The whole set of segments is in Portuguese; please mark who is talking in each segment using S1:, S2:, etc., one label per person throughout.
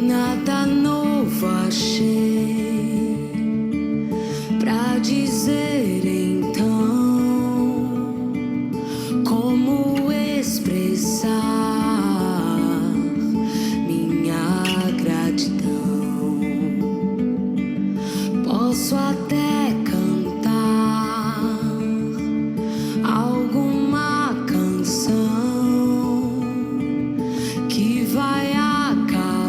S1: Nada novo achei pra dizer, então como expressar minha gratidão. Posso até cantar alguma canção que vai acabar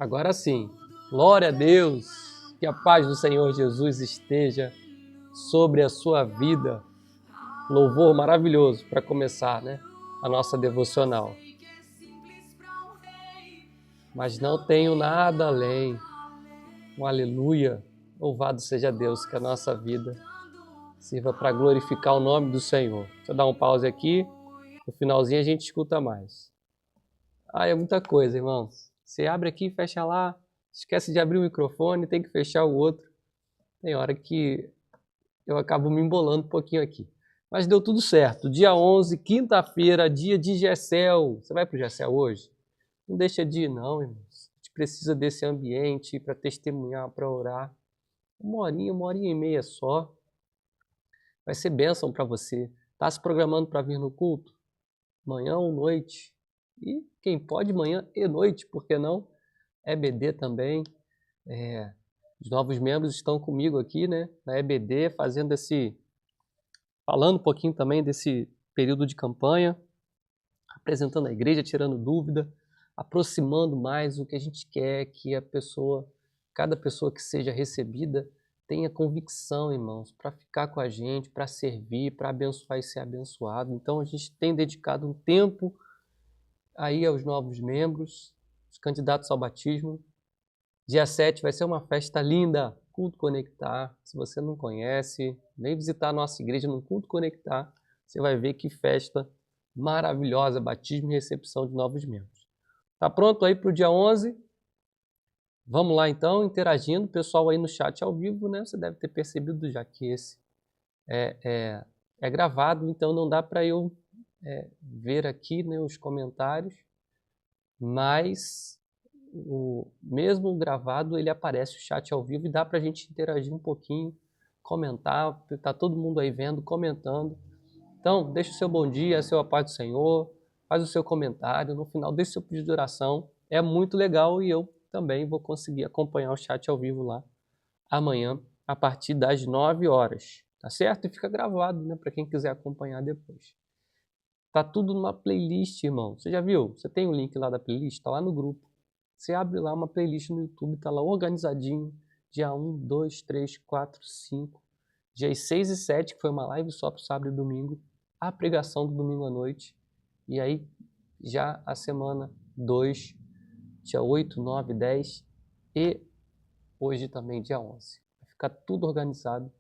S2: Agora sim, glória a Deus, que a paz do Senhor Jesus esteja sobre a sua vida. Louvor maravilhoso para começar, né? A nossa devocional. Mas não tenho nada além. Um aleluia. Louvado seja Deus, que a nossa vida sirva para glorificar o nome do Senhor. Deixa eu dar um pause aqui. No finalzinho a gente escuta mais. É muita coisa, irmãos. Você abre aqui, fecha lá. Esquece de abrir o microfone, tem que fechar o outro. Tem hora que eu acabo me embolando um pouquinho aqui. Mas deu tudo certo. Dia 11, quinta-feira, dia de Gessel. Você vai para o Gessel hoje? Não deixa de ir não, irmãos. A gente precisa desse ambiente para testemunhar, para orar. Uma horinha e meia só. Vai ser bênção para você. Está se programando para vir no culto? Manhã ou noite? E quem pode, manhã e noite, por que não? EBD também. Os novos membros estão comigo aqui, né? Na EBD, falando um pouquinho também desse período de campanha, apresentando a igreja, tirando dúvida, aproximando mais o que a gente quer que cada pessoa que seja recebida tenha convicção, irmãos, para ficar com a gente, para servir, para abençoar e ser abençoado. Então a gente tem dedicado um tempo aí aos novos membros, os candidatos ao batismo. Dia 7 vai ser uma festa linda, Culto Conectar. Se você não conhece, vem visitar a nossa igreja no Culto Conectar. Você vai ver que festa maravilhosa, batismo e recepção de novos membros. Tá pronto aí para o dia 11? Vamos lá então, interagindo. Pessoal aí no chat ao vivo, né? Você deve ter percebido já que esse é gravado, então não dá para eu ver aqui, né, os comentários, mas mesmo gravado ele aparece o chat ao vivo e dá para a gente interagir um pouquinho, comentar, tá todo mundo aí vendo, comentando. Então, deixa o seu bom dia, seu paz do Senhor, faz o seu comentário, no final deixa o seu pedido de oração, é muito legal e eu também vou conseguir acompanhar o chat ao vivo lá amanhã, a partir das 9 horas, tá certo? E fica gravado, né, para quem quiser acompanhar depois. Tá tudo numa playlist, irmão. Você já viu? Você tem o link lá da playlist? Tá lá no grupo. Você abre lá uma playlist no YouTube, tá lá organizadinho. Dia 1, 2, 3, 4, 5. Dias 6 e 7, que foi uma live só pro sábado e domingo. A pregação do domingo à noite. E aí, já a semana 2, dia 8, 9, 10 e hoje também dia 11. Vai ficar tudo organizado.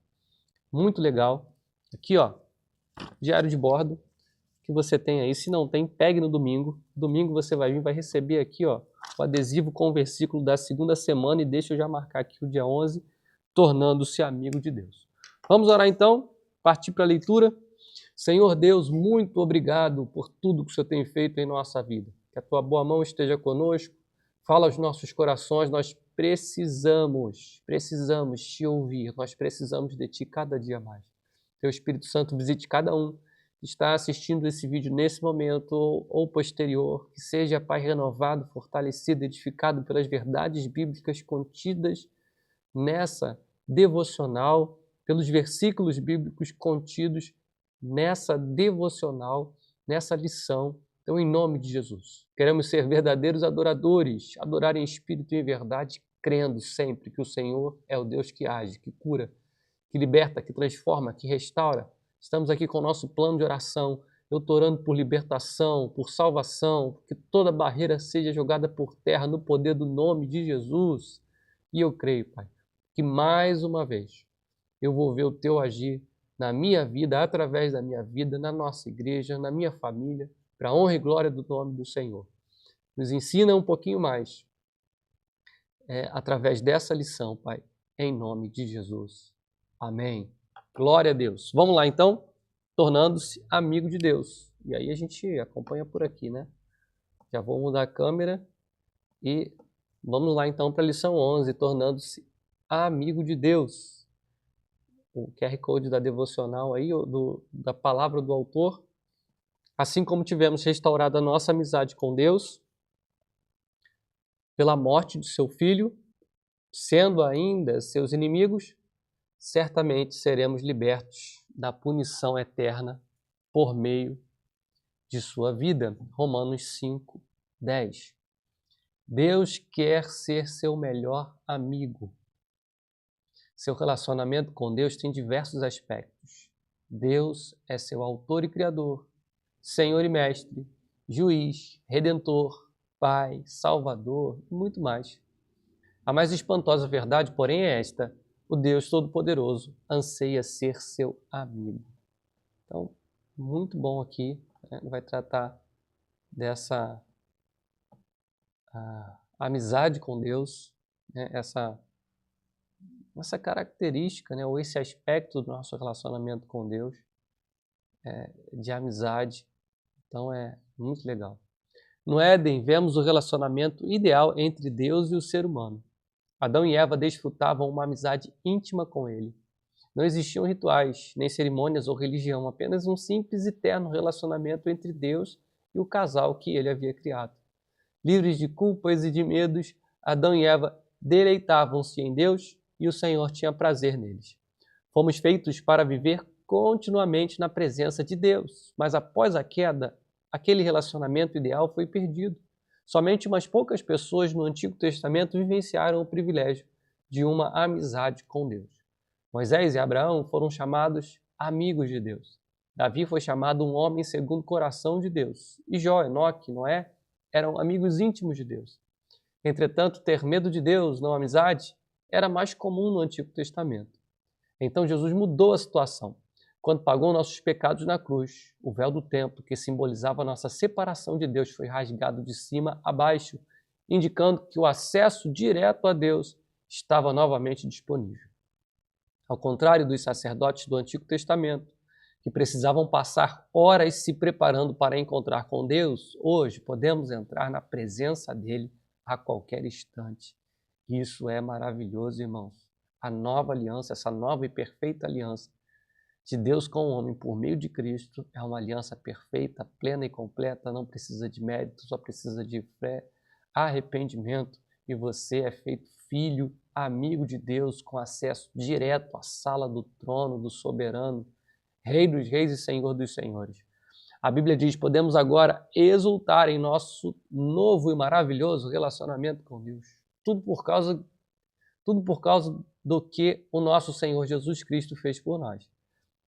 S2: Muito legal. Aqui, ó, diário de bordo que você tem aí. Se não tem, pegue no domingo. Domingo você vai vir, vai receber aqui, ó, o adesivo com o versículo da segunda semana e deixa eu já marcar aqui o dia 11, tornando-se amigo de Deus. Vamos orar então, partir para a leitura. Senhor Deus, muito obrigado por tudo que o Senhor tem feito em nossa vida. Que a tua boa mão esteja conosco, fala aos nossos corações, nós precisamos te ouvir, nós precisamos de ti cada dia mais. Teu Espírito Santo visite cada um que está assistindo esse vídeo nesse momento ou posterior, que seja, Pai, renovado, fortalecido, edificado pelas verdades bíblicas contidas nessa devocional, pelos versículos bíblicos contidos nessa devocional, nessa lição. Então, em nome de Jesus, queremos ser verdadeiros adoradores, adorar em espírito e em verdade, crendo sempre que o Senhor é o Deus que age, que cura, que liberta, que transforma, que restaura. Estamos aqui com o nosso plano de oração. Eu estou orando por libertação, por salvação, que toda barreira seja jogada por terra no poder do nome de Jesus. E eu creio, Pai, que mais uma vez eu vou ver o Teu agir na minha vida, através da minha vida, na nossa igreja, na minha família, para a honra e glória do nome do Senhor. Nos ensina um pouquinho mais através dessa lição, Pai, em nome de Jesus. Amém. Glória a Deus. Vamos lá, então, tornando-se amigo de Deus. E aí a gente acompanha por aqui, né? Já vou mudar a câmera e vamos lá, então, para a lição 11, tornando-se amigo de Deus. O QR Code da devocional aí, da palavra do autor. Assim como tivemos restaurado a nossa amizade com Deus pela morte de seu Filho, sendo ainda seus inimigos, certamente seremos libertos da punição eterna por meio de sua vida. Romanos 5, 10. Deus quer ser seu melhor amigo. Seu relacionamento com Deus tem diversos aspectos. Deus é seu autor e criador, Senhor e mestre, juiz, redentor, Pai, Salvador e muito mais. A mais espantosa verdade, porém, é esta: o Deus Todo-Poderoso anseia ser seu amigo. Então, muito bom aqui, né? Vai tratar dessa amizade com Deus, né? Essa característica, né? Ou esse aspecto do nosso relacionamento com Deus, de amizade. Então, é muito legal. No Éden, vemos o relacionamento ideal entre Deus e o ser humano. Adão e Eva desfrutavam uma amizade íntima com ele. Não existiam rituais, nem cerimônias ou religião, apenas um simples e terno relacionamento entre Deus e o casal que ele havia criado. Livres de culpas e de medos, Adão e Eva deleitavam-se em Deus e o Senhor tinha prazer neles. Fomos feitos para viver continuamente na presença de Deus, mas após a queda, aquele relacionamento ideal foi perdido. Somente umas poucas pessoas no Antigo Testamento vivenciaram o privilégio de uma amizade com Deus. Moisés e Abraão foram chamados amigos de Deus. Davi foi chamado um homem segundo o coração de Deus. E Jó, Enoque, Noé eram amigos íntimos de Deus. Entretanto, ter medo de Deus, não amizade, era mais comum no Antigo Testamento. Então Jesus mudou a situação. Quando pagou nossos pecados na cruz, o véu do templo, que simbolizava a nossa separação de Deus, foi rasgado de cima a baixo, indicando que o acesso direto a Deus estava novamente disponível. Ao contrário dos sacerdotes do Antigo Testamento, que precisavam passar horas se preparando para encontrar com Deus, hoje podemos entrar na presença dele a qualquer instante. Isso é maravilhoso, irmãos. A nova aliança, essa nova e perfeita aliança de Deus com o homem por meio de Cristo é uma aliança perfeita, plena e completa, não precisa de mérito, só precisa de fé, arrependimento, e você é feito filho, amigo de Deus, com acesso direto à sala do trono do soberano, Rei dos reis e Senhor dos senhores. A Bíblia diz: podemos agora exultar em nosso novo e maravilhoso relacionamento com Deus. Tudo por causa do que o nosso Senhor Jesus Cristo fez por nós,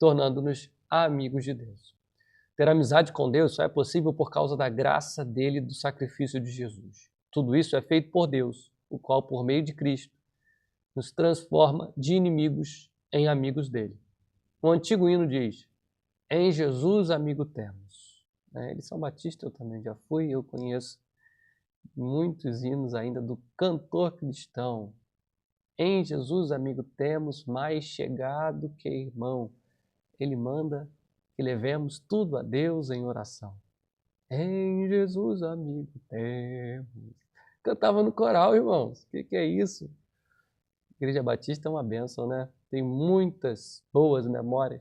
S2: tornando-nos amigos de Deus. Ter amizade com Deus só é possível por causa da graça dele e do sacrifício de Jesus. Tudo isso é feito por Deus, o qual, por meio de Cristo, nos transforma de inimigos em amigos dele. O antigo hino diz: em Jesus amigo temos. Em São Batista eu também já fui, eu conheço muitos hinos ainda do cantor cristão. Em Jesus amigo temos, mais chegado que irmão. Ele manda que levemos tudo a Deus em oração. Em Jesus amigo temos. Cantava no coral, irmãos. O que é isso? Igreja Batista é uma bênção, né? Tem muitas boas memórias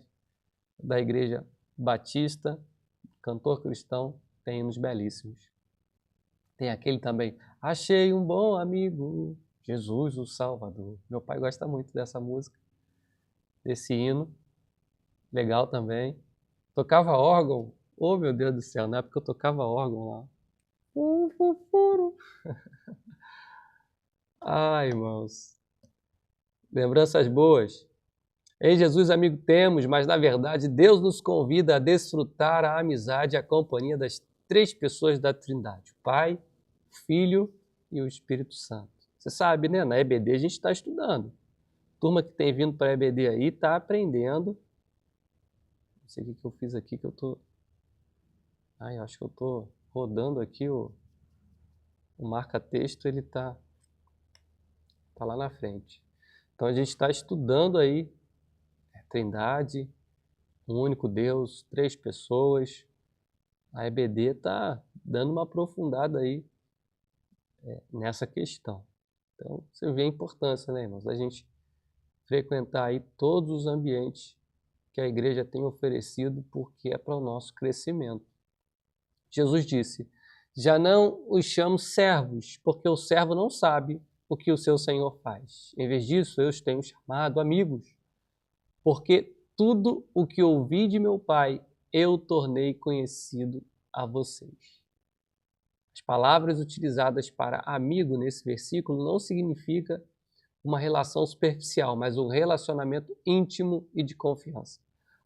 S2: da Igreja Batista, cantor cristão, tem hinos belíssimos. Tem aquele também: achei um bom amigo, Jesus o Salvador. Meu pai gosta muito dessa música, desse hino. Legal também. Tocava órgão. Oh, meu Deus do céu, na época eu tocava órgão lá. Ai, irmãos. Lembranças boas. Em Jesus, amigo, temos, mas na verdade Deus nos convida a desfrutar a amizade e a companhia das três pessoas da Trindade: o Pai, o Filho e o Espírito Santo. Você sabe, né? Na EBD a gente está estudando. Turma que tem vindo para a EBD aí está aprendendo. Não sei o que eu fiz aqui que eu tô. Ai, acho que eu tô rodando aqui o marca-texto, ele tá lá na frente. Então a gente está estudando aí Trindade, um único Deus, três pessoas. A EBD está dando uma aprofundada aí nessa questão. Então você vê a importância, né, irmãos, da gente frequentar aí todos os ambientes que a igreja tem oferecido, porque é para o nosso crescimento. Jesus disse: já não os chamo servos, porque o servo não sabe o que o seu senhor faz. Em vez disso, eu os tenho chamado amigos, porque tudo o que ouvi de meu Pai, eu tornei conhecido a vocês. As palavras utilizadas para amigo nesse versículo não significa uma relação superficial, mas um relacionamento íntimo e de confiança.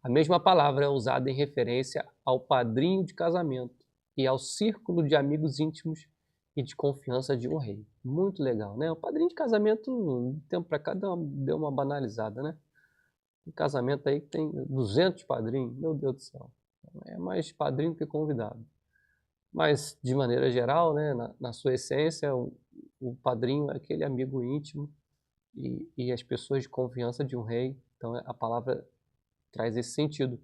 S2: A mesma palavra é usada em referência ao padrinho de casamento e ao círculo de amigos íntimos e de confiança de um rei. Muito legal, né? O padrinho de casamento, de tempo para cá, deu uma banalizada, né? Um casamento aí que tem 200 padrinhos, meu Deus do céu. É mais padrinho que convidado. Mas, de maneira geral, né, na sua essência, o padrinho é aquele amigo íntimo e as pessoas de confiança de um rei. Então, a palavra traz esse sentido.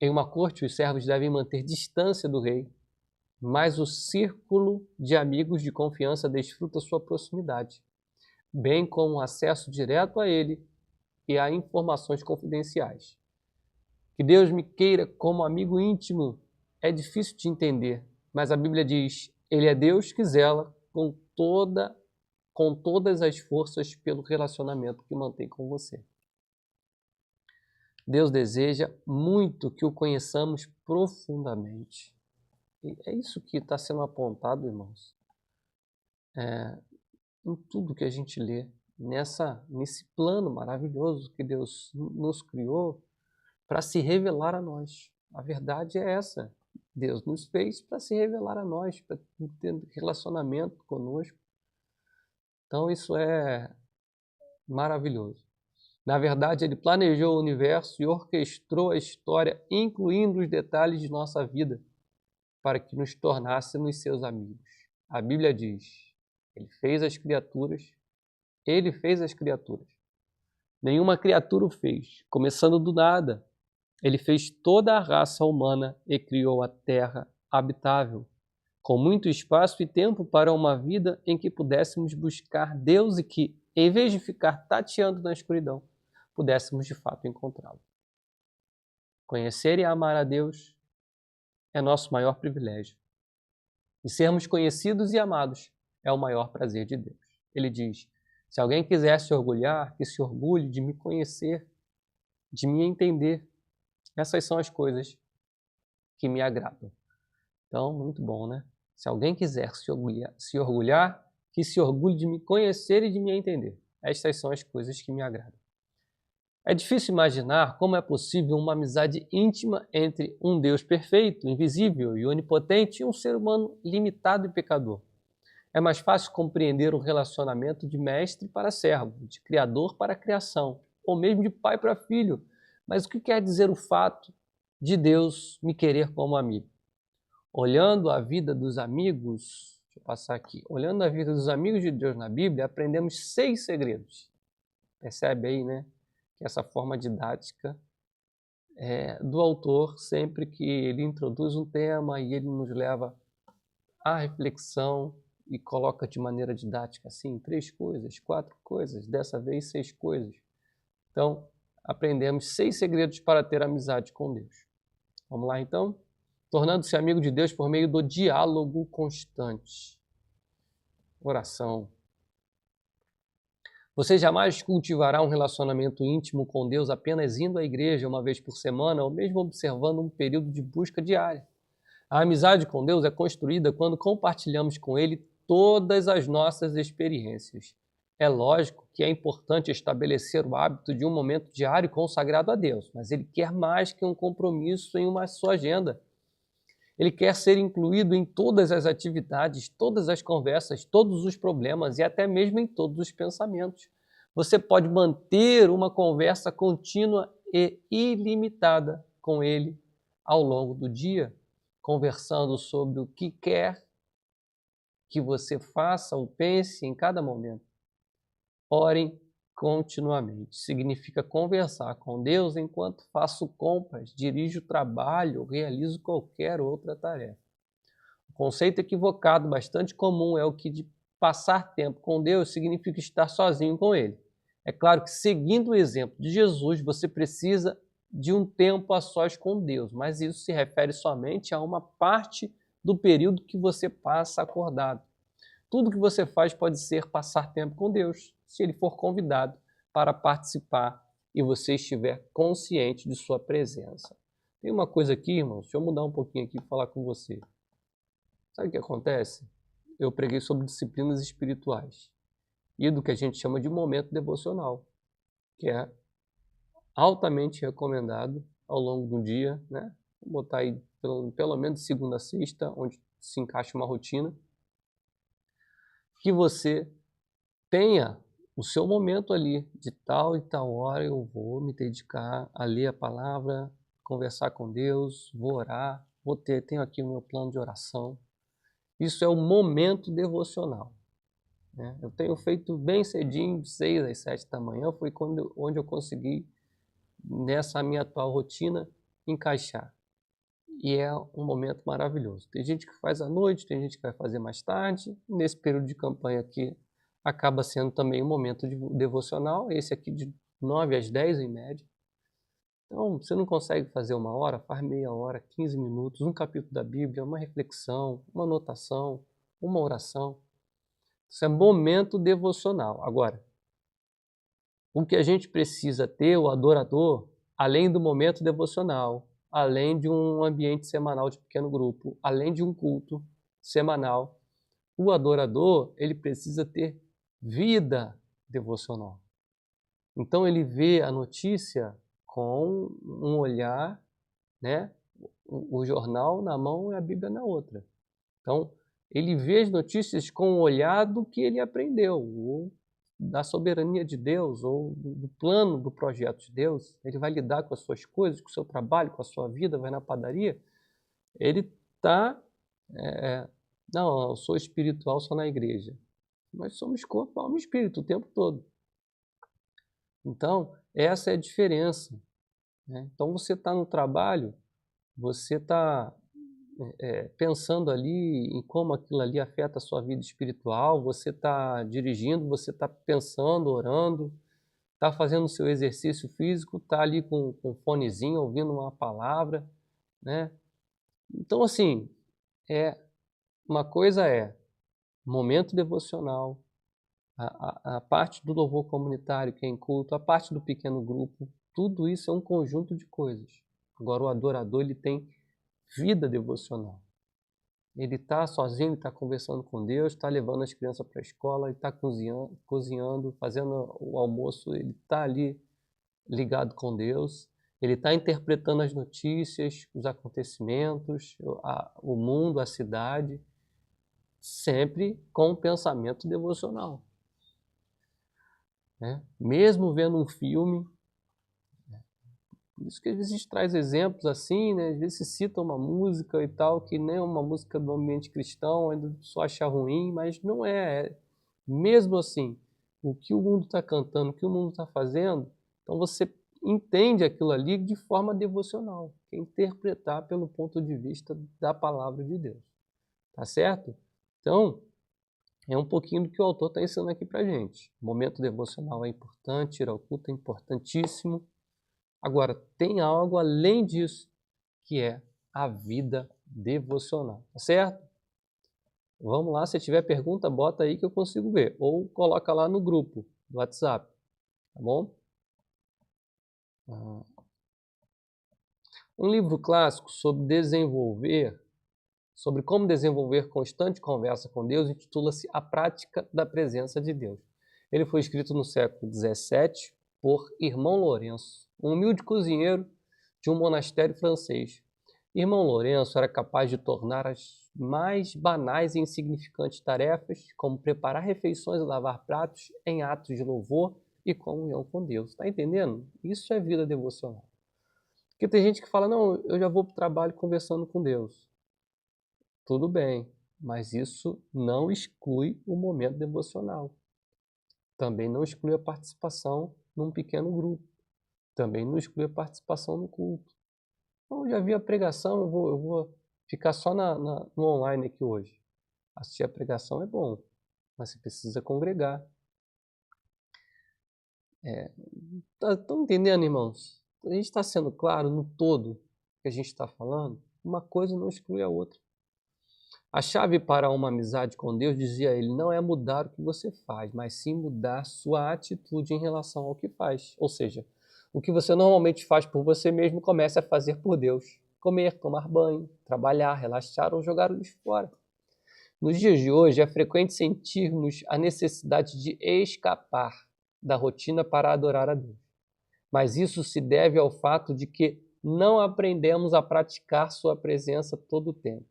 S2: Em uma corte, os servos devem manter distância do rei, mas o círculo de amigos de confiança desfruta sua proximidade, bem como acesso direto a ele e a informações confidenciais. Que Deus me queira como amigo íntimo é difícil de entender, mas a Bíblia diz: Ele é Deus que zela com todas as forças pelo relacionamento que mantém com você. Deus deseja muito que o conheçamos profundamente. E é isso que está sendo apontado, irmãos, em tudo que a gente lê, nesse plano maravilhoso que Deus nos criou para se revelar a nós. A verdade é essa. Deus nos fez para se revelar a nós, para ter relacionamento conosco. Então isso é maravilhoso. Na verdade, Ele planejou o universo e orquestrou a história, incluindo os detalhes de nossa vida, para que nos tornássemos seus amigos. A Bíblia diz: Ele fez as criaturas. Nenhuma criatura o fez, começando do nada. Ele fez toda a raça humana e criou a terra habitável, com muito espaço e tempo para uma vida em que pudéssemos buscar Deus e que, em vez de ficar tateando na escuridão, pudéssemos de fato encontrá-lo. Conhecer e amar a Deus é nosso maior privilégio. E sermos conhecidos e amados é o maior prazer de Deus. Ele diz: se alguém quiser se orgulhar, que se orgulhe de me conhecer, de me entender. Essas são as coisas que me agradam. Então, muito bom, né? Se alguém quiser se orgulhar, que se orgulhe de me conhecer e de me entender. Estas são as coisas que me agradam. É difícil imaginar como é possível uma amizade íntima entre um Deus perfeito, invisível e onipotente e um ser humano limitado e pecador. É mais fácil compreender um relacionamento de mestre para servo, de criador para criação, ou mesmo de pai para filho. Mas o que quer dizer o fato de Deus me querer como amigo? Olhando a vida dos amigos, deixa eu passar aqui, olhando a vida dos amigos de Deus na Bíblia, aprendemos 6 segredos. Percebe aí, né? Que essa forma didática do autor, sempre que ele introduz um tema e ele nos leva à reflexão e coloca de maneira didática assim, 3 coisas, 4 coisas, dessa vez 6 coisas. Então, aprendemos 6 segredos para ter amizade com Deus. Vamos lá então? Tornando-se amigo de Deus por meio do diálogo constante. Oração. Você jamais cultivará um relacionamento íntimo com Deus apenas indo à igreja uma vez por semana ou mesmo observando um período de busca diária. A amizade com Deus é construída quando compartilhamos com Ele todas as nossas experiências. É lógico que é importante estabelecer o hábito de um momento diário consagrado a Deus, mas Ele quer mais que um compromisso em uma sua agenda. Ele quer ser incluído em todas as atividades, todas as conversas, todos os problemas e até mesmo em todos os pensamentos. Você pode manter uma conversa contínua e ilimitada com Ele ao longo do dia, conversando sobre o que quer que você faça ou pense em cada momento. Orem continuamente. Significa conversar com Deus enquanto faço compras, dirijo o trabalho ou realizo qualquer outra tarefa. O conceito equivocado, bastante comum, é o que de passar tempo com Deus significa estar sozinho com Ele. É claro que, seguindo o exemplo de Jesus, você precisa de um tempo a sós com Deus, mas isso se refere somente a uma parte do período que você passa acordado. Tudo que você faz pode ser passar tempo com Deus, se Ele for convidado para participar e você estiver consciente de sua presença. Tem uma coisa aqui, irmãos, deixa eu mudar um pouquinho aqui e falar com você. Sabe o que acontece? Eu preguei sobre disciplinas espirituais e do que a gente chama de momento devocional, que é altamente recomendado ao longo do dia, né? Vou botar aí pelo menos de segunda a sexta, onde se encaixa uma rotina, que você tenha o seu momento ali, de tal e tal hora eu vou me dedicar a ler a palavra, conversar com Deus, vou orar, tenho aqui o meu plano de oração. Isso é o momento devocional, né? Eu tenho feito bem cedinho, de 6 às 7 da manhã, foi onde eu consegui, nessa minha atual rotina, encaixar. E é um momento maravilhoso. Tem gente que faz à noite, tem gente que vai fazer mais tarde. Nesse período de campanha aqui, acaba sendo também um momento devocional, esse aqui de 9 às 10 em média. Então, você não consegue fazer uma hora, faz meia hora, 15 minutos, um capítulo da Bíblia, uma reflexão, uma anotação, uma oração. Isso é momento devocional. Agora, o que a gente precisa ter, o adorador, além do momento devocional, além de um ambiente semanal de pequeno grupo, além de um culto semanal, o adorador, ele precisa ter vida devocional. Então ele vê a notícia com um olhar, né? O jornal na mão e a Bíblia na outra. Então, ele vê as notícias com o olhar do que ele aprendeu, ou da soberania de Deus, ou do plano, do projeto de Deus. Ele vai lidar com as suas coisas, com o seu trabalho, com a sua vida, vai na padaria. Ele está... não, eu sou espiritual só na igreja. Nós somos corpo, alma e espírito o tempo todo. Então, essa é a diferença, né? Então, você está no trabalho, você está pensando ali em como aquilo ali afeta a sua vida espiritual, você está dirigindo, você está pensando, orando, está fazendo o seu exercício físico, está ali com um fonezinho, ouvindo uma palavra, né? Então, assim, uma coisa é momento devocional, a parte do louvor comunitário que é em culto, a parte do pequeno grupo, tudo isso é um conjunto de coisas. Agora, o adorador, ele tem vida devocional. Ele está sozinho, está conversando com Deus, está levando as crianças para a escola, ele está cozinhando, fazendo o almoço, ele está ali ligado com Deus, ele está interpretando as notícias, os acontecimentos, o mundo, a cidade, sempre com um pensamento devocional, né? Mesmo vendo um filme, por isso que às vezes a gente traz exemplos assim, né? Às vezes se cita uma música e tal, que nem é uma música do ambiente cristão, ainda só achar ruim, mas não é. Mesmo assim, o que o mundo está cantando, o que o mundo está fazendo, então você entende aquilo ali de forma devocional, que é interpretar pelo ponto de vista da palavra de Deus. Tá certo? Então, é um pouquinho do que o autor está ensinando aqui para gente. O momento devocional é importante, ir ao culto é importantíssimo. Agora, tem algo além disso, que é a vida devocional, tá certo? Vamos lá, se tiver pergunta, bota aí que eu consigo ver. Ou coloca lá no grupo do WhatsApp, tá bom? Um livro clássico sobre como desenvolver constante conversa com Deus, intitula-se A Prática da Presença de Deus. Ele foi escrito no século XVII por Irmão Lourenço, um humilde cozinheiro de um monastério francês. Irmão Lourenço era capaz de tornar as mais banais e insignificantes tarefas, como preparar refeições e lavar pratos, em atos de louvor e comunhão com Deus. Está entendendo? Isso é vida devocional. Porque tem gente que fala, não, eu já vou para o trabalho conversando com Deus. Tudo bem, mas isso não exclui o momento devocional. Também não exclui a participação num pequeno grupo. Também não exclui a participação no culto. Então, eu já vi a pregação, eu vou ficar só no online aqui hoje. Assistir a pregação é bom, mas você precisa congregar. Estão entendendo, irmãos? A gente está sendo claro no todo que a gente está falando? Uma coisa não exclui a outra. A chave para uma amizade com Deus, dizia ele, não é mudar o que você faz, mas sim mudar sua atitude em relação ao que faz. Ou seja, o que você normalmente faz por você mesmo, comece a fazer por Deus. Comer, tomar banho, trabalhar, relaxar ou jogar o lixo fora. Nos dias de hoje, é frequente sentirmos a necessidade de escapar da rotina para adorar a Deus. Mas isso se deve ao fato de que não aprendemos a praticar sua presença todo o tempo.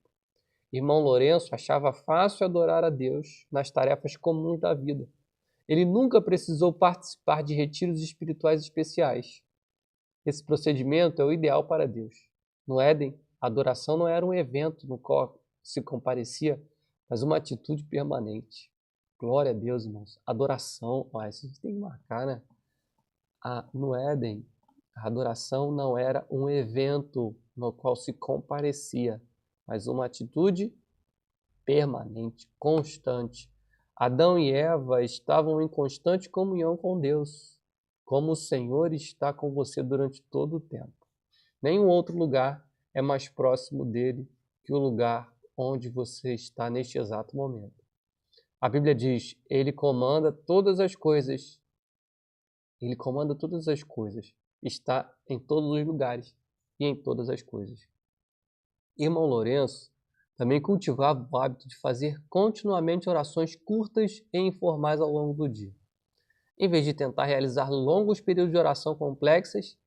S2: Irmão Lourenço achava fácil adorar a Deus nas tarefas comuns da vida. Ele nunca precisou participar de retiros espirituais especiais. Esse procedimento é o ideal para Deus. No Éden, a adoração não era um evento no qual se comparecia, mas uma atitude permanente. Glória a Deus, irmãos. Adoração, isso a gente tem que marcar, né? No Éden, a adoração não era um evento no qual se comparecia, mas uma atitude permanente, constante. Adão e Eva estavam em constante comunhão com Deus, como o Senhor está com você durante todo o tempo. Nenhum outro lugar é mais próximo dele que o lugar onde você está neste exato momento. A Bíblia diz, Ele comanda todas as coisas. Ele comanda todas as coisas. Está em todos os lugares e em todas as coisas. Irmão Lourenço também cultivava o hábito de fazer continuamente orações curtas e informais ao longo do dia. Em vez de tentar realizar longos períodos de oração complexas,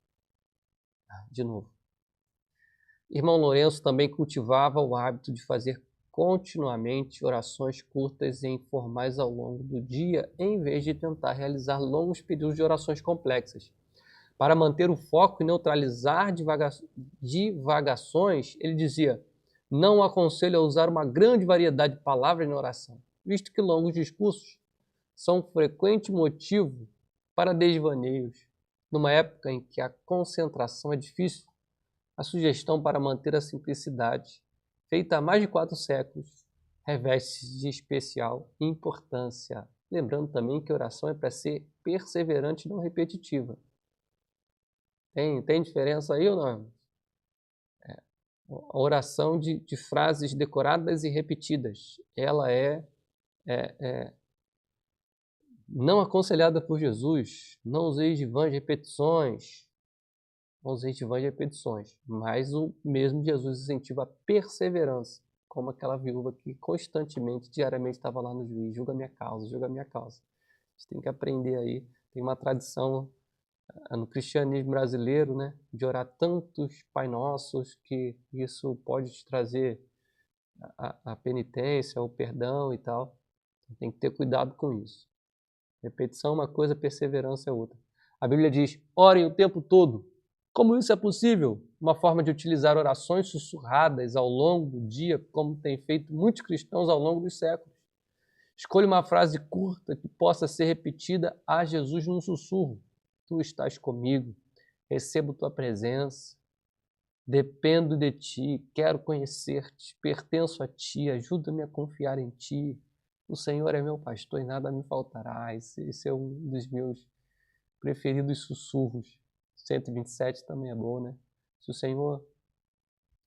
S2: Irmão Lourenço também cultivava o hábito de fazer continuamente orações curtas e informais ao longo do dia, em vez de tentar realizar longos períodos de orações complexas. Para manter o foco e neutralizar divagações, ele dizia, não aconselho a usar uma grande variedade de palavras na oração, visto que longos discursos são um frequente motivo para desvaneios. Numa época em que a concentração é difícil, a sugestão para manter a simplicidade, feita há mais de 4 séculos, reveste de especial importância. Lembrando também que a oração é para ser perseverante e não repetitiva. Tem diferença aí ou não? A oração de frases decoradas e repetidas, ela é não aconselhada por Jesus. Não useis de vãs repetições. Não useis de vãs repetições. Mas o mesmo Jesus incentiva a perseverança, como aquela viúva que constantemente, diariamente estava lá no juiz, julga minha causa, julga minha causa. A gente tem que aprender aí. Tem uma tradição no cristianismo brasileiro, né, de orar tantos Pai Nossos, que isso pode te trazer a penitência, o perdão e tal. Tem que ter cuidado com isso. Repetição é uma coisa, perseverança é outra. A Bíblia diz, orem o tempo todo. Como isso é possível? Uma forma de utilizar orações sussurradas ao longo do dia, como tem feito muitos cristãos ao longo dos séculos. Escolha uma frase curta que possa ser repetida a Jesus num sussurro. Tu estás comigo, recebo tua presença, dependo de ti, quero conhecer-te, pertenço a ti, ajuda-me a confiar em ti. O Senhor é meu pastor e nada me faltará. Esse é um dos meus preferidos sussurros. 127 também é bom, né? Se o Senhor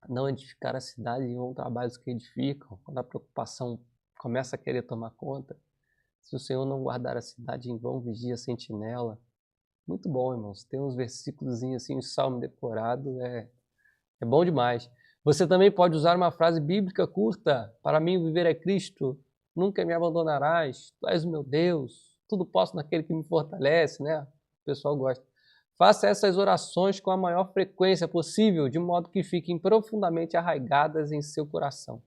S2: não edificar a cidade, em vão trabalhos que edificam, quando a preocupação começa a querer tomar conta. Se o Senhor não guardar a cidade, em vão vigia a sentinela. Muito bom, irmãos. Tem uns versículos assim, um salmo decorado, é bom demais. Você também pode usar uma frase bíblica curta. Para mim, viver é Cristo. Nunca me abandonarás. Tu és o meu Deus. Tudo posso naquele que me fortalece, né? O pessoal gosta. Faça essas orações com a maior frequência possível, de modo que fiquem profundamente arraigadas em seu coração.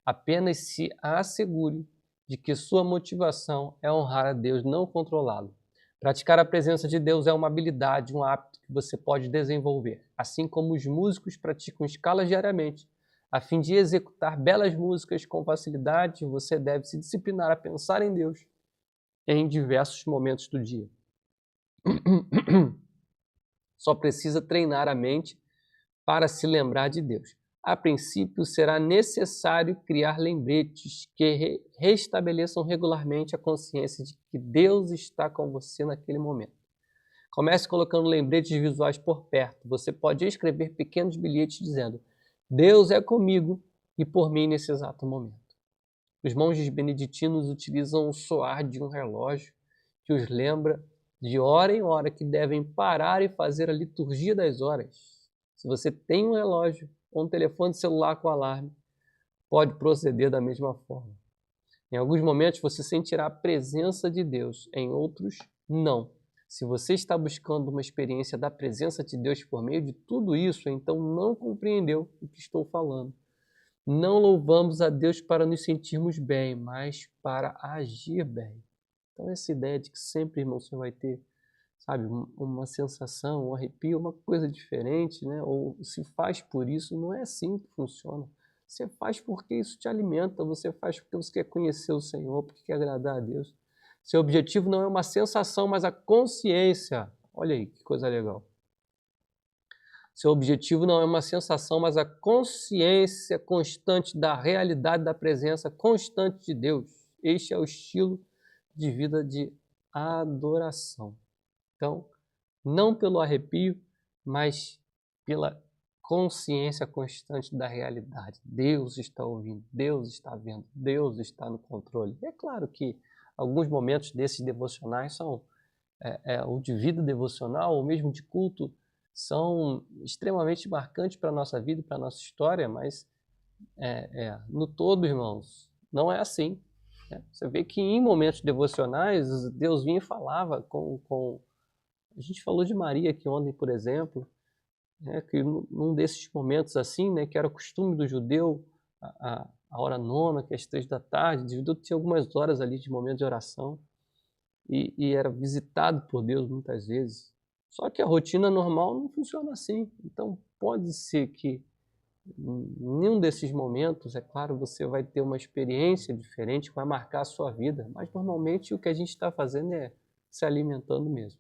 S2: Apenas se assegure de que sua motivação é honrar a Deus, não controlá-lo. Praticar a presença de Deus é uma habilidade, um hábito que você pode desenvolver, assim como os músicos praticam escalas diariamente. A fim de executar belas músicas com facilidade, você deve se disciplinar a pensar em Deus em diversos momentos do dia. Só precisa treinar a mente para se lembrar de Deus. A princípio, será necessário criar lembretes que restabeleçam regularmente a consciência de que Deus está com você naquele momento. Comece colocando lembretes visuais por perto. Você pode escrever pequenos bilhetes dizendo, Deus é comigo e por mim nesse exato momento. Os monges beneditinos utilizam o soar de um relógio que os lembra de hora em hora que devem parar e fazer a liturgia das horas. Se você tem um relógio ou um telefone celular com alarme, pode proceder da mesma forma. Em alguns momentos você sentirá a presença de Deus, em outros, não. Se você está buscando uma experiência da presença de Deus por meio de tudo isso, então não compreendeu o que estou falando. Não louvamos a Deus para nos sentirmos bem, mas para agir bem. Então essa ideia de que sempre, irmão, você vai ter, sabe, uma sensação, um arrepio, uma coisa diferente, né? Ou se faz por isso, não é assim que funciona. Você faz porque isso te alimenta, você faz porque você quer conhecer o Senhor, porque quer agradar a Deus. Seu objetivo não é uma sensação, mas a consciência. Olha aí, que coisa legal. Seu objetivo não é uma sensação, mas a consciência constante da realidade da presença constante de Deus. Este é o estilo de vida de adoração. Então, não pelo arrepio, mas pela consciência constante da realidade. Deus está ouvindo, Deus está vendo, Deus está no controle. É claro que alguns momentos desses devocionais são, ou de vida devocional, ou mesmo de culto, são extremamente marcantes para a nossa vida e para a nossa história, mas no todo, irmãos, não é assim. Né? Você vê que em momentos devocionais, Deus vinha e falava com... A gente falou de Maria aqui ontem, por exemplo, né, que num desses momentos assim, né, que era o costume do judeu, a hora nona, que é às 3 da tarde, o judeu tinha algumas horas ali de momento de oração e era visitado por Deus muitas vezes. Só que a rotina normal não funciona assim. Então pode ser que em nenhum desses momentos, é claro, você vai ter uma experiência diferente que vai marcar a sua vida, mas normalmente o que a gente está fazendo é se alimentando mesmo.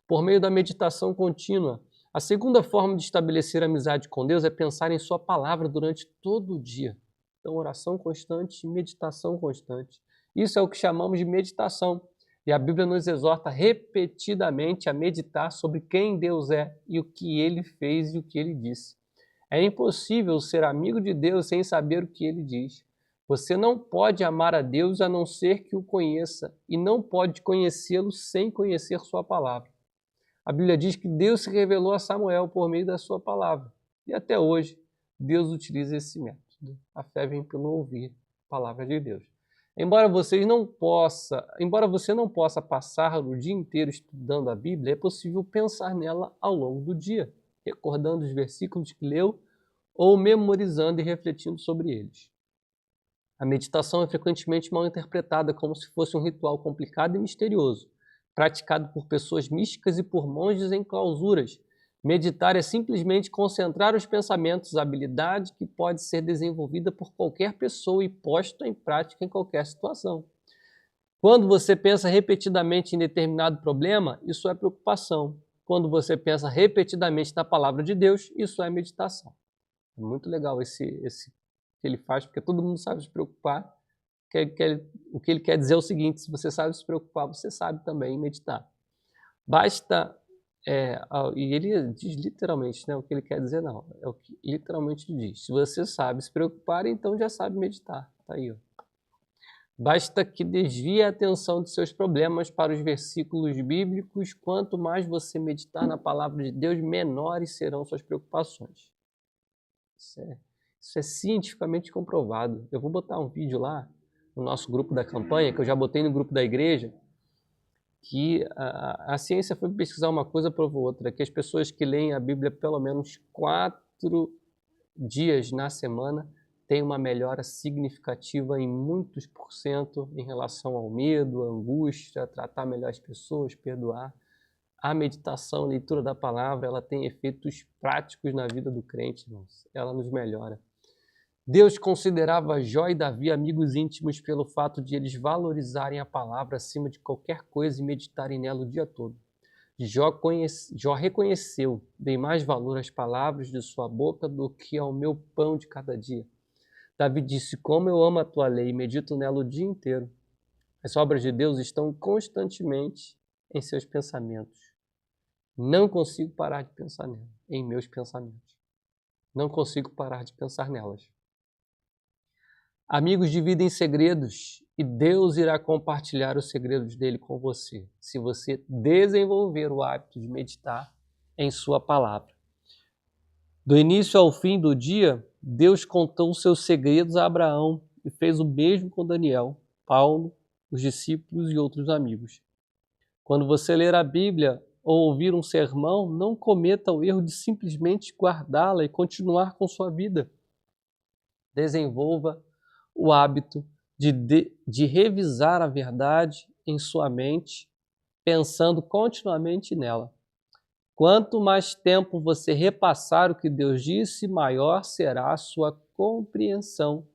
S2: Por meio da meditação contínua. A segunda forma de estabelecer amizade com Deus é pensar em sua palavra durante todo o dia. Então, oração constante e meditação constante. Isso é o que chamamos de meditação. E a Bíblia nos exorta repetidamente a meditar sobre quem Deus é e o que Ele fez e o que Ele disse. É impossível ser amigo de Deus sem saber o que Ele diz. Você não pode amar a Deus a não ser que o conheça e não pode conhecê-lo sem conhecer sua palavra. A Bíblia diz que Deus se revelou a Samuel por meio da sua palavra. E até hoje, Deus utiliza esse método. A fé vem pelo ouvir a palavra de Deus. Embora você não possa passar o dia inteiro estudando a Bíblia, é possível pensar nela ao longo do dia, recordando os versículos que leu ou memorizando e refletindo sobre eles. A meditação é frequentemente mal interpretada como se fosse um ritual complicado e misterioso, praticado por pessoas místicas e por monges em clausuras. Meditar é simplesmente concentrar os pensamentos, habilidade que pode ser desenvolvida por qualquer pessoa e posta em prática em qualquer situação. Quando você pensa repetidamente em determinado problema, isso é preocupação. Quando você pensa repetidamente na palavra de Deus, isso é meditação. É muito legal esse que ele faz, porque todo mundo sabe se preocupar. O que ele quer dizer é o seguinte: se você sabe se preocupar, você sabe também meditar. Basta, e ele diz literalmente, né, o que ele quer dizer não, é o que literalmente ele diz. Se você sabe se preocupar, então já sabe meditar. Tá aí, ó. Basta que desvie a atenção de seus problemas para os versículos bíblicos. Quanto mais você meditar na palavra de Deus, menores serão suas preocupações. Isso é cientificamente comprovado. Eu vou botar um vídeo lá no nosso grupo da campanha, que eu já botei no grupo da igreja, que a ciência foi pesquisar uma coisa, provou outra, que as pessoas que leem a Bíblia pelo menos 4 dias na semana têm uma melhora significativa em muitos % em relação ao medo, à angústia, tratar melhor as pessoas, perdoar. A meditação, a leitura da palavra, ela tem efeitos práticos na vida do crente, irmãos. Ela nos melhora. Deus considerava Jó e Davi amigos íntimos pelo fato de eles valorizarem a palavra acima de qualquer coisa e meditarem nela o dia todo. Jó reconheceu: dei mais valor às palavras de sua boca do que ao meu pão de cada dia. Davi disse: como eu amo a tua lei e medito nela o dia inteiro. As obras de Deus estão constantemente em seus pensamentos. Não consigo parar de pensar nela, em meus pensamentos. Não consigo parar de pensar nelas. Amigos dividem segredos e Deus irá compartilhar os segredos dele com você, se você desenvolver o hábito de meditar em sua palavra. Do início ao fim do dia, Deus contou seus segredos a Abraão e fez o mesmo com Daniel, Paulo, os discípulos e outros amigos. Quando você ler a Bíblia ou ouvir um sermão, não cometa o erro de simplesmente guardá-la e continuar com sua vida. Desenvolva o hábito de revisar a verdade em sua mente, pensando continuamente nela. Quanto mais tempo você repassar o que Deus disse, maior será a sua compreensão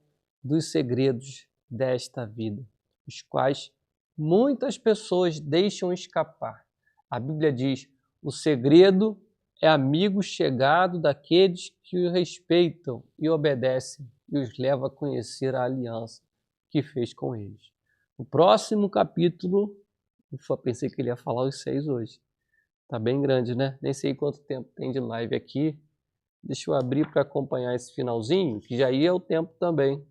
S2: dos segredos desta vida, os quais muitas pessoas deixam escapar. A Bíblia diz: o segredo é amigo chegado daqueles que o respeitam e obedecem e os leva a conhecer a aliança que fez com eles. O próximo capítulo, pensei que ele ia falar os 6 hoje. Tá bem grande, né? Nem sei quanto tempo tem de live aqui. Deixa eu abrir para acompanhar esse finalzinho, que já ia o tempo também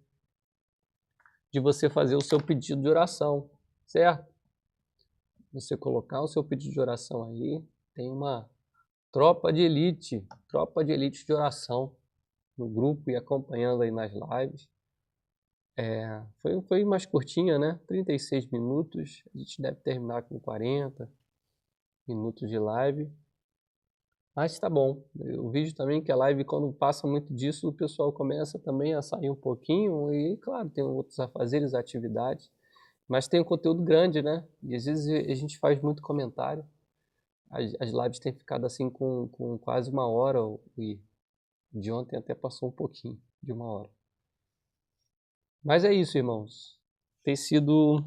S2: de você fazer o seu pedido de oração, certo? Você colocar o seu pedido de oração aí, tem uma tropa de elite de oração no grupo e acompanhando aí nas lives. Foi mais curtinha, né? 36 minutos, a gente deve terminar com 40 minutos de live. Mas tá bom, eu vejo também que a live, quando passa muito disso, o pessoal começa também a sair um pouquinho e, claro, tem outros afazeres, atividades, mas tem um conteúdo grande, né? E às vezes a gente faz muito comentário. As lives têm ficado assim com quase 1 hora, e de ontem até passou um pouquinho de 1 hora. Mas é isso, irmãos. Tem sido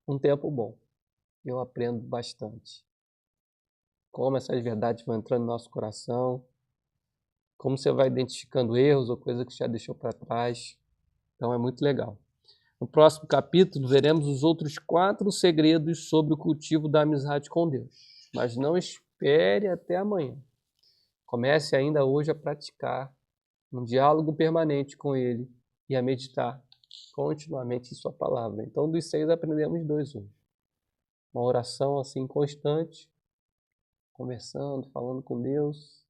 S2: um tempo bom. Eu aprendo bastante. Como essas verdades vão entrando no nosso coração, como você vai identificando erros ou coisas que já deixou para trás. Então é muito legal. No próximo capítulo, veremos os outros 4 segredos sobre o cultivo da amizade com Deus. Mas não espere até amanhã. Comece ainda hoje a praticar um diálogo permanente com Ele e a meditar continuamente em sua palavra. Então, dos 6, aprendemos 2 hoje. Uma oração assim constante, conversando, falando com Deus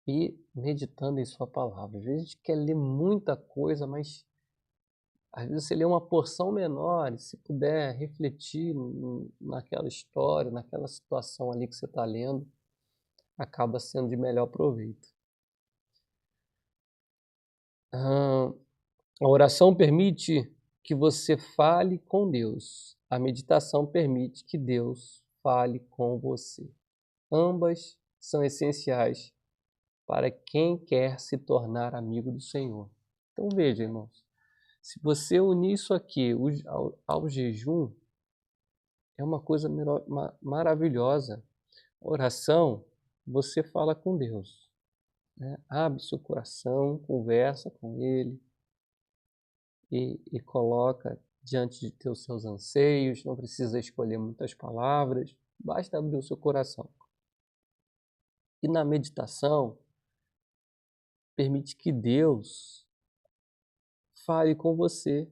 S2: e meditando em sua palavra. Às vezes a gente quer ler muita coisa, mas às vezes você lê uma porção menor e se puder refletir naquela história, naquela situação ali que você está lendo, acaba sendo de melhor proveito. A oração permite que você fale com Deus. A meditação permite que Deus fale com você. Ambas são essenciais para quem quer se tornar amigo do Senhor. Então veja, irmãos, se você unir isso aqui ao jejum, é uma coisa maravilhosa. Oração, você fala com Deus, né? Abre seu coração, conversa com Ele e coloca diante de teus seus anseios. Não precisa escolher muitas palavras, basta abrir o seu coração. E na meditação, permite que Deus fale com você.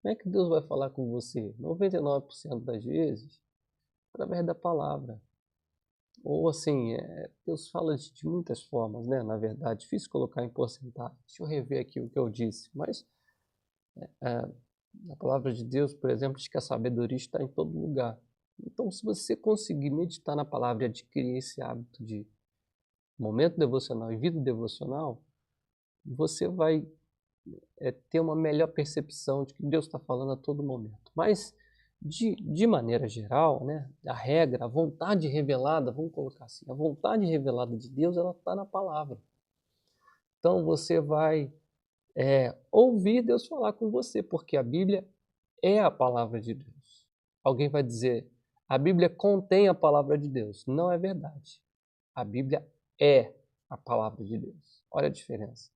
S2: Como é que Deus vai falar com você? 99% das vezes, através da palavra. Ou assim, Deus fala de muitas formas, né? Na verdade, difícil colocar em porcentagem. Deixa eu rever aqui o que eu disse. Mas a palavra de Deus, por exemplo, diz que a sabedoria está em todo lugar. Então, se você conseguir meditar na palavra e adquirir esse hábito de momento devocional e vida devocional, você vai ter uma melhor percepção de que Deus está falando a todo momento. Mas, de maneira geral, né, a regra, a vontade revelada, vamos colocar assim, a vontade revelada de Deus, ela está na palavra. Então, você vai ouvir Deus falar com você, porque a Bíblia é a palavra de Deus. Alguém vai dizer, a Bíblia contém a palavra de Deus. Não é verdade. A Bíblia é a palavra de Deus. Olha a diferença.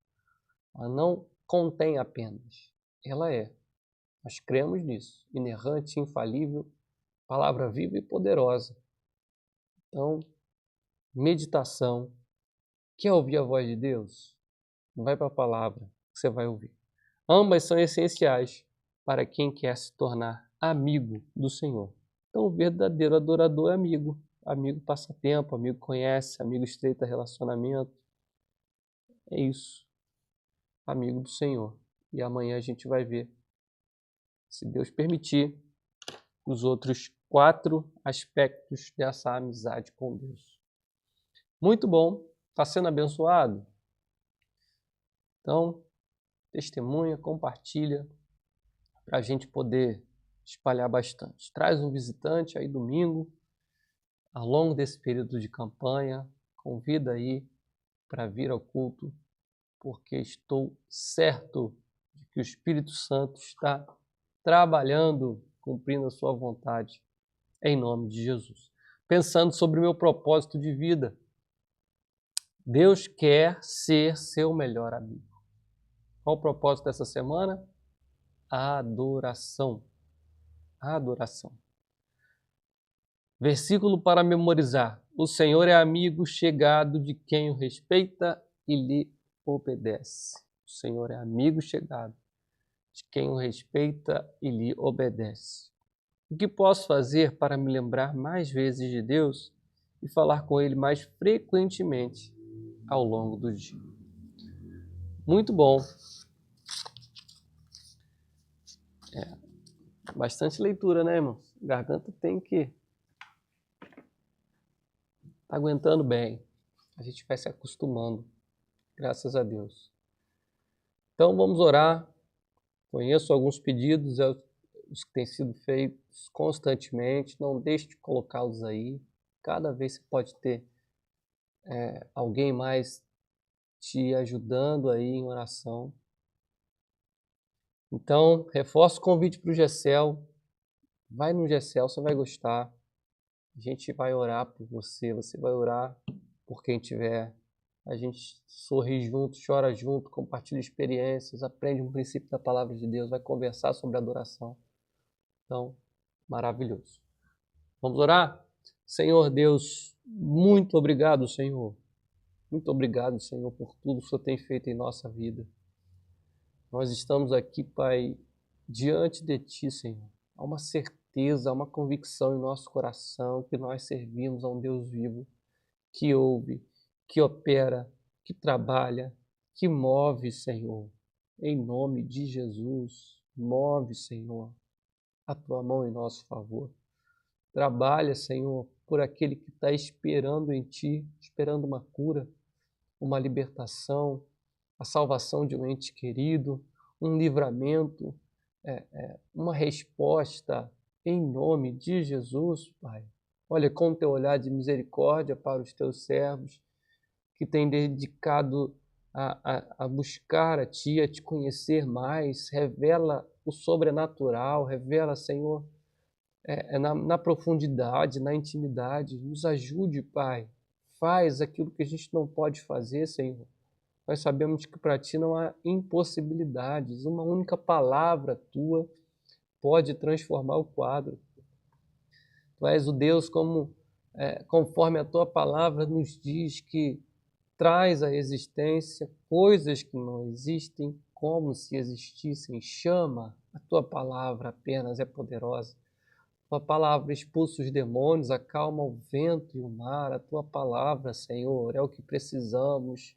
S2: Ela não contém apenas, ela é. Nós cremos nisso, inerrante, infalível, palavra viva e poderosa. Então, meditação. Quer ouvir a voz de Deus? Vai para a palavra que você vai ouvir. Ambas são essenciais para quem quer se tornar amigo do Senhor. Então, o verdadeiro adorador é amigo. Amigo passa tempo, amigo conhece, amigo estreita relacionamento. É isso. Amigo do Senhor. E amanhã a gente vai ver se Deus permitir, os outros 4 aspectos dessa amizade com Deus. Muito bom, está sendo abençoado? Então, testemunha, compartilha, para a gente poder espalhar bastante. Traz um visitante aí domingo, ao longo desse período de campanha, convida aí para vir ao culto, porque estou certo de que o Espírito Santo está trabalhando, cumprindo a sua vontade, em nome de Jesus. Pensando sobre o meu propósito de vida, Deus quer ser seu melhor amigo. Qual o propósito dessa semana? Adoração. Adoração. Versículo para memorizar. O Senhor é amigo chegado de quem o respeita e lhe obedece. O Senhor é amigo chegado de quem o respeita e lhe obedece. O que posso fazer para me lembrar mais vezes de Deus e falar com Ele mais frequentemente ao longo do dia? Muito bom. Bastante leitura, né, irmão? A garganta tem que tá aguentando bem. A gente vai se acostumando, graças a Deus. Então vamos orar. Conheço alguns pedidos, os que têm sido feitos constantemente. Não deixe de colocá-los aí. Cada vez você pode ter alguém mais te ajudando aí em oração. Então, reforça o convite para o GECEL. Vai no GECEL, você vai gostar. A gente vai orar por você, você vai orar por quem tiver. A gente sorri junto, chora junto, compartilha experiências, aprende um princípio da palavra de Deus, vai conversar sobre adoração. Então, maravilhoso. Vamos orar? Senhor Deus, muito obrigado, Senhor. Muito obrigado, Senhor, por tudo que o Senhor tem feito em nossa vida. Nós estamos aqui, Pai, diante de Ti, Senhor. Há uma certeza, há uma convicção em nosso coração que nós servimos a um Deus vivo, que ouve, que opera, que trabalha, que move, Senhor. Em nome de Jesus, move, Senhor, a Tua mão em nosso favor. Trabalha, Senhor, por aquele que está esperando em Ti, esperando uma cura, uma libertação, a salvação de um ente querido, um livramento, uma resposta em nome de Jesus, Pai. Olha, com teu olhar de misericórdia para os teus servos que têm dedicado a buscar a Ti, a Te conhecer mais. Revela o sobrenatural, revela, Senhor, na profundidade, na intimidade. Nos ajude, Pai. Faz aquilo que a gente não pode fazer, Senhor. Nós sabemos que para Ti não há impossibilidades. Uma única palavra Tua pode transformar o quadro. Tu és o Deus conforme a Tua palavra nos diz, que traz à existência coisas que não existem como se existissem. Chama, a Tua palavra apenas é poderosa. A Tua palavra expulsa os demônios, acalma o vento e o mar. A Tua palavra, Senhor, é o que precisamos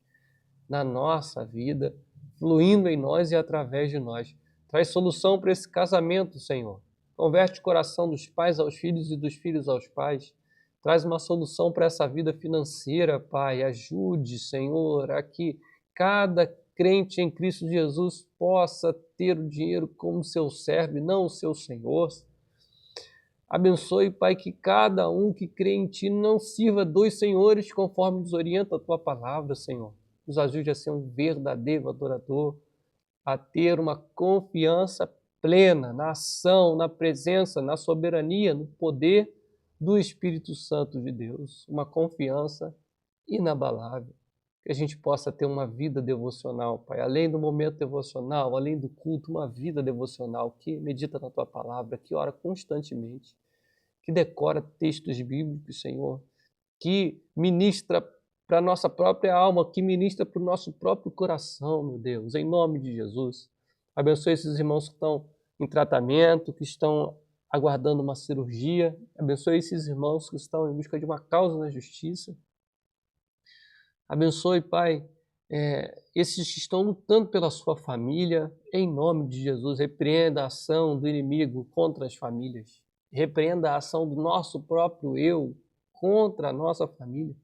S2: na nossa vida, fluindo em nós e através de nós. Traz solução para esse casamento, Senhor. Converte o coração dos pais aos filhos e dos filhos aos pais. Traz uma solução para essa vida financeira, Pai. Ajude, Senhor, a que cada crente em Cristo Jesus possa ter o dinheiro como seu servo e não o seu Senhor. Abençoe, Pai, que cada um que crê em Ti não sirva dois senhores, conforme nos orienta a Tua palavra, Senhor. Nos ajude a ser um verdadeiro adorador, a ter uma confiança plena na ação, na presença, na soberania, no poder do Espírito Santo de Deus. Uma confiança inabalável. Que a gente possa ter uma vida devocional, Pai. Além do momento devocional, além do culto, uma vida devocional que medita na Tua palavra, que ora constantemente, que decora textos bíblicos, Senhor, que ministra para a nossa própria alma, que ministra para o nosso próprio coração, meu Deus, em nome de Jesus. Abençoe esses irmãos que estão em tratamento, que estão aguardando uma cirurgia. Abençoe esses irmãos que estão em busca de uma causa na justiça. Abençoe, Pai, esses que estão lutando pela sua família, em nome de Jesus, repreenda a ação do inimigo contra as famílias, repreenda a ação do nosso próprio eu contra a nossa família.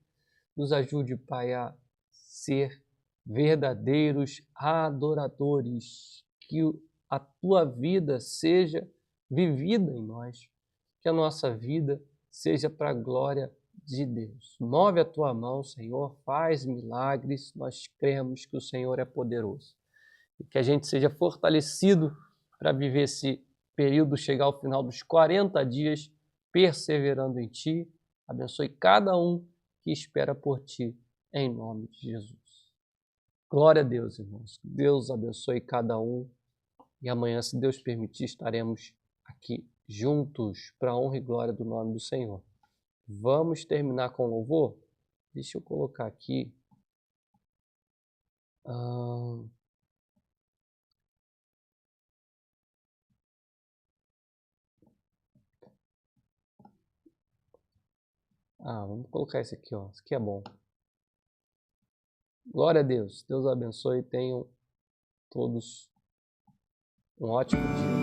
S2: Nos ajude, Pai, a ser verdadeiros adoradores, que a tua vida seja vivida em nós, que a nossa vida seja para a glória de Deus. Move a tua mão, Senhor, faz milagres, nós cremos que o Senhor é poderoso. E que a gente seja fortalecido para viver esse período, chegar ao final dos 40 dias, perseverando em Ti. Abençoe cada um que espera por Ti, em nome de Jesus. Glória a Deus, irmãos. Deus abençoe cada um. E amanhã, se Deus permitir, estaremos aqui juntos para a honra e glória do nome do Senhor. Vamos terminar com louvor? Deixa eu colocar aqui. Vamos colocar esse aqui, ó. Esse aqui é bom. Glória a Deus. Deus abençoe e tenham todos um ótimo dia.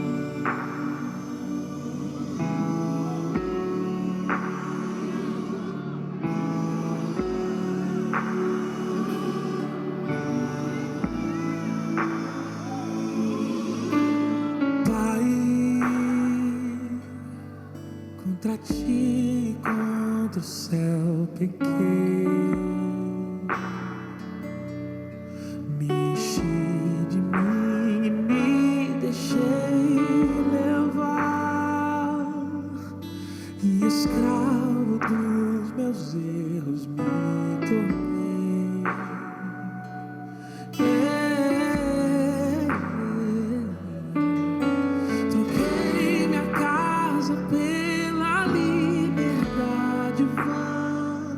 S3: Contra ti, contra o céu pequei, me enchi de mim e me deixei levar, e escravo dos meus erros me tornei. Troquei minha casa pela liberdade vã,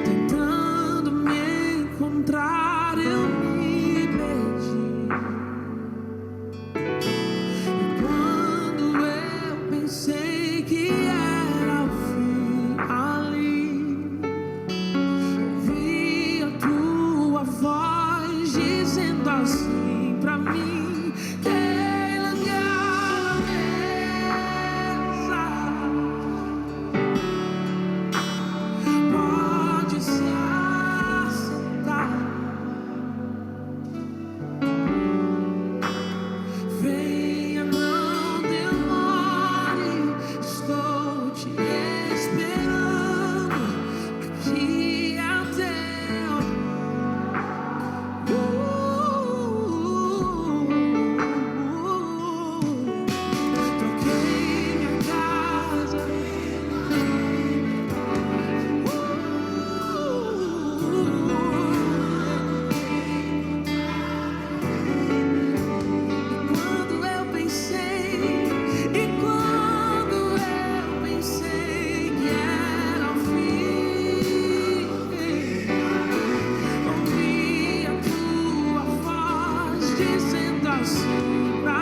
S3: tentando me encontrar eu me perdi. E quando eu pensei que era o fim ali, ouvi a tua voz dizendo assim pra mim: dizendo assim pra